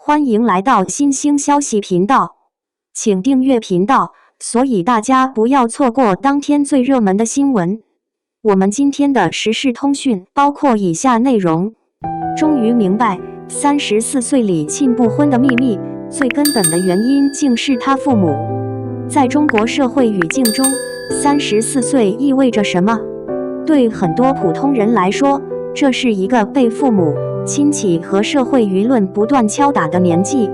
欢迎来到新兴消息频道，请订阅频道，所以大家不要错过当天最热门的新闻。我们今天的时事通讯包括以下内容：终于明白34岁李沁不婚的秘密，最根本的原因竟是他父母。在中国社会语境中，34岁意味着什么？对很多普通人来说，这是一个被父母、亲戚和社会舆论不断敲打的年纪。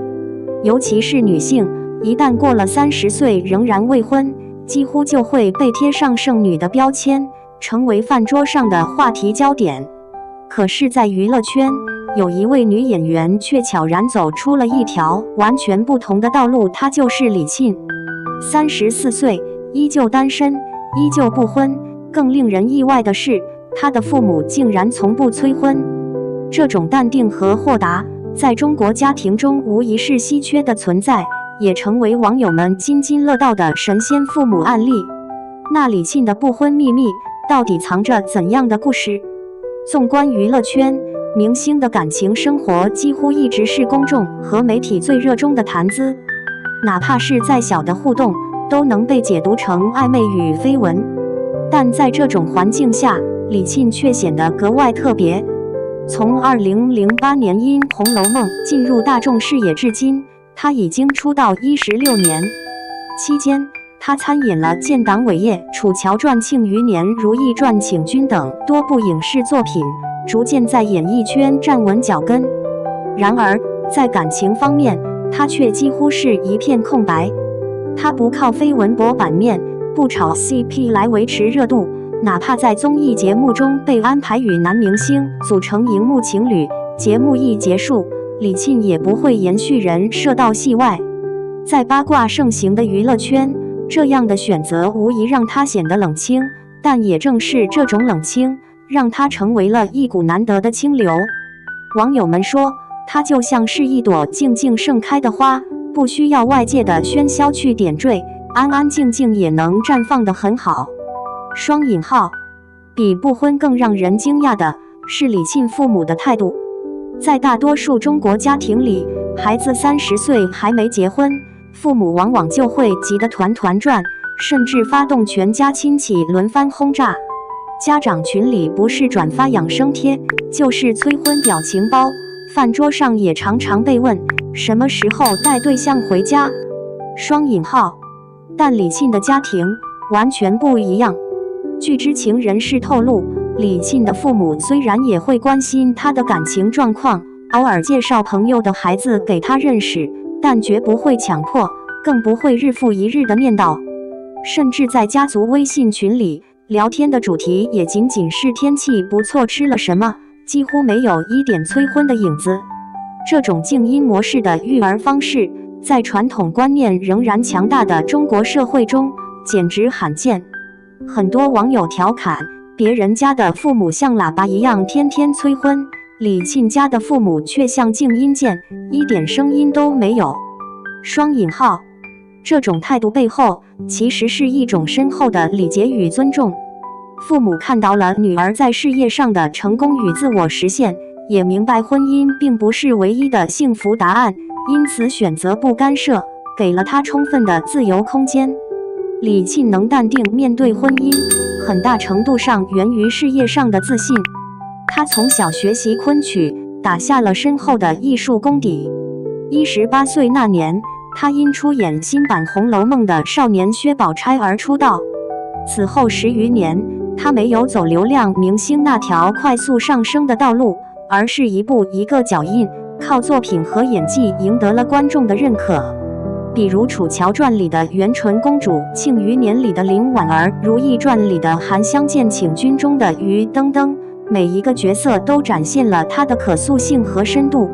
尤其是女性，一旦过了30岁仍然未婚，几乎就会被贴上剩女的标签，成为饭桌上的话题焦点。可是，在娱乐圈，有一位女演员却悄然走出了一条完全不同的道路，她就是李沁。34岁，依旧单身，依旧不婚。更令人意外的是，她的父母竟然从不催婚。这种淡定和豁达，在中国家庭中无疑是稀缺的存在，也成为网友们津津乐道的神仙父母案例。那李沁的不婚秘密到底藏着怎样的故事？纵观娱乐圈，明星的感情生活几乎一直是公众和媒体最热衷的谈资，哪怕是再小的互动，都能被解读成暧昧与绯闻。但在这种环境下，李沁却显得格外特别。从2008年因《红楼梦》进入大众视野至今，他已经出道16年。期间，他参演了建党伟业、楚乔传、庆余年、如懿传、请君等多部影视作品，逐渐在演艺圈站稳脚跟。然而，在感情方面，他却几乎是一片空白。他不靠绯闻博版面，不炒 CP 来维持热度，哪怕在综艺节目中被安排与男明星组成荧幕情侣，节目一结束，李沁也不会延续人设到戏外。在八卦盛行的娱乐圈，这样的选择无疑让他显得冷清，但也正是这种冷清，让他成为了一股难得的清流。网友们说，他就像是一朵静静盛开的花，不需要外界的喧嚣去点缀，安安静静也能绽放得很好。双引号，比不婚更让人惊讶的是李沁父母的态度。在大多数中国家庭里，孩子30岁还没结婚，父母往往就会急得团团转，甚至发动全家亲戚轮番轰炸。家长群里不是转发养生贴，就是催婚表情包，饭桌上也常常被问什么时候带对象回家。双引号，但李沁的家庭完全不一样。据知情人士透露，李沁的父母虽然也会关心他的感情状况，偶尔介绍朋友的孩子给他认识，但绝不会强迫，更不会日复一日的念叨。甚至在家族微信群里，聊天的主题也仅仅是天气不错、吃了什么，几乎没有一点催婚的影子。这种静音模式的育儿方式，在传统观念仍然强大的中国社会中，简直罕见。很多网友调侃，别人家的父母像喇叭一样天天催婚，李沁家的父母却像静音键，一点声音都没有。双引号，这种态度背后其实是一种深厚的礼节与尊重。父母看到了女儿在事业上的成功与自我实现，也明白婚姻并不是唯一的幸福答案，因此选择不干涉，给了她充分的自由空间。李沁能淡定面对婚姻，很大程度上源于事业上的自信。他从小学习昆曲，打下了深厚的艺术功底。18岁那年，他因出演新版《红楼梦》的少年薛宝钗而出道。此后10余年，他没有走流量明星那条快速上升的道路，而是一步一个脚印，靠作品和演技赢得了观众的认可。比如《楚乔传》里的元纯公主，《庆余年》里的林婉儿，《如懿传》里的韩香见，《请君》中的于登登，每一个角色都展现了她的可塑性和深度。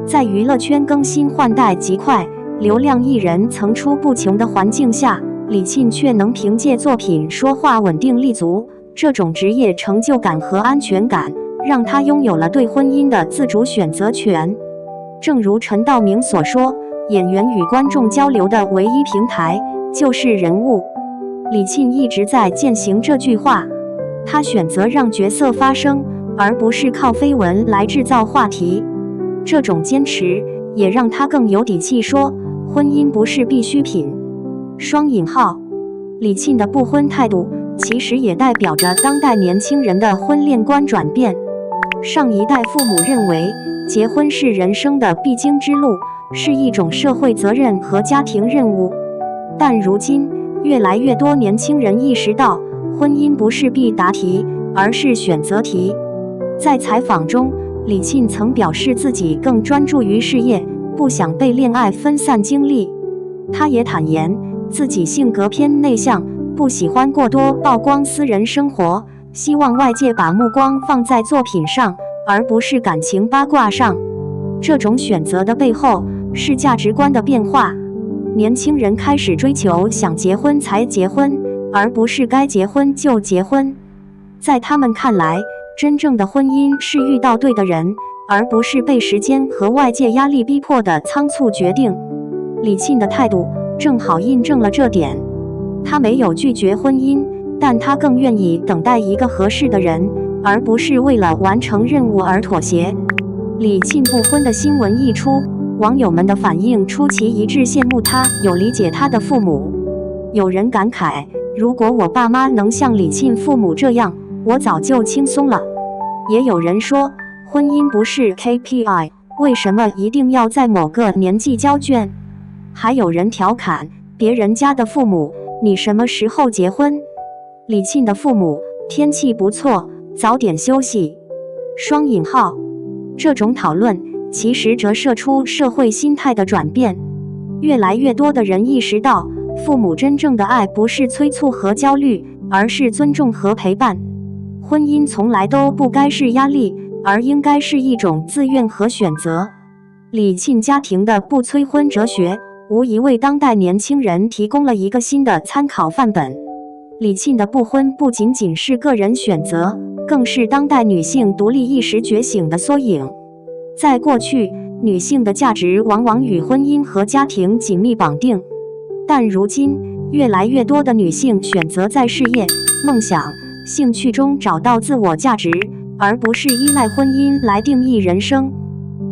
在娱乐圈更新换代极快、流量艺人层出不穷的环境下，李沁却能凭借作品说话稳定立足。这种职业成就感和安全感，让他拥有了对婚姻的自主选择权。正如陈道明所说，演员与观众交流的唯一平台就是人物。李沁一直在践行这句话，他选择让角色发声，而不是靠绯闻来制造话题。这种坚持也让他更有底气说，婚姻不是必需品。双引号，李沁的不婚态度其实也代表着当代年轻人的婚恋观转变。上一代父母认为结婚是人生的必经之路，是一种社会责任和家庭任务，但如今越来越多年轻人意识到，婚姻不是必答题，而是选择题。在采访中，李沁曾表示自己更专注于事业，不想被恋爱分散精力。他也坦言自己性格偏内向，不喜欢过多曝光私人生活，希望外界把目光放在作品上，而不是感情八卦上。这种选择的背后是价值观的变化，年轻人开始追求想结婚才结婚，而不是该结婚就结婚。在他们看来，真正的婚姻是遇到对的人，而不是被时间和外界压力逼迫的仓促决定。李沁的态度正好印证了这点，他没有拒绝婚姻，但他更愿意等待一个合适的人，而不是为了完成任务而妥协。李沁不婚的新闻一出，网友们的反应出奇一致，羡慕他有理解他的父母。有人感慨，如果我爸妈能像李沁父母这样，我早就轻松了。也有人说，婚姻不是 KPI， 为什么一定要在某个年纪交卷？还有人调侃别人家的父母，你什么时候结婚？李沁的父母，天气不错，早点休息。双引号，这种讨论其实折射出社会心态的转变。越来越多的人意识到，父母真正的爱不是催促和焦虑，而是尊重和陪伴。婚姻从来都不该是压力，而应该是一种自愿和选择。李沁家庭的不催婚哲学，无疑为当代年轻人提供了一个新的参考范本。李沁的不婚不仅仅是个人选择，更是当代女性独立意识觉醒的缩影。在过去，女性的价值往往与婚姻和家庭紧密绑定，但如今，越来越多的女性选择在事业、梦想、兴趣中找到自我价值，而不是依赖婚姻来定义人生。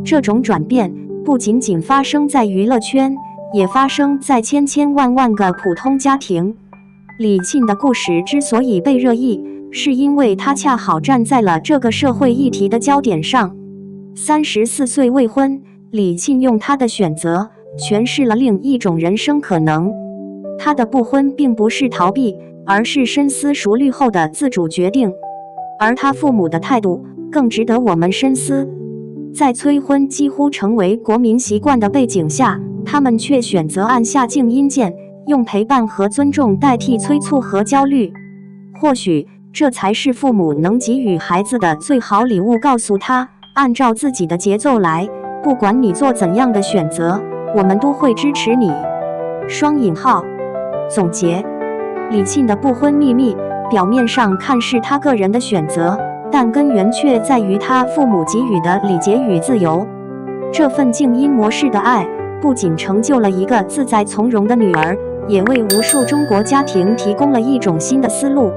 这种转变不仅仅发生在娱乐圈，也发生在千千万万个普通家庭。李沁的故事之所以被热议，是因为她恰好站在了这个社会议题的焦点上。34岁未婚，李沁用她的选择诠释了另一种人生可能。她的不婚并不是逃避，而是深思熟虑后的自主决定。而她父母的态度更值得我们深思。在催婚几乎成为国民习惯的背景下，他们却选择按下静音键，用陪伴和尊重代替催促和焦虑。或许这才是父母能给予孩子的最好礼物，告诉他，按照自己的节奏来，不管你做怎样的选择，我们都会支持你。双引号。总结，李沁的不婚秘密，表面上看是他个人的选择，但根源却在于他父母给予的礼节与自由。这份静音模式的爱，不仅成就了一个自在从容的女儿，也为无数中国家庭提供了一种新的思路。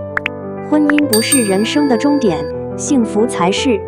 婚姻不是人生的终点，幸福才是。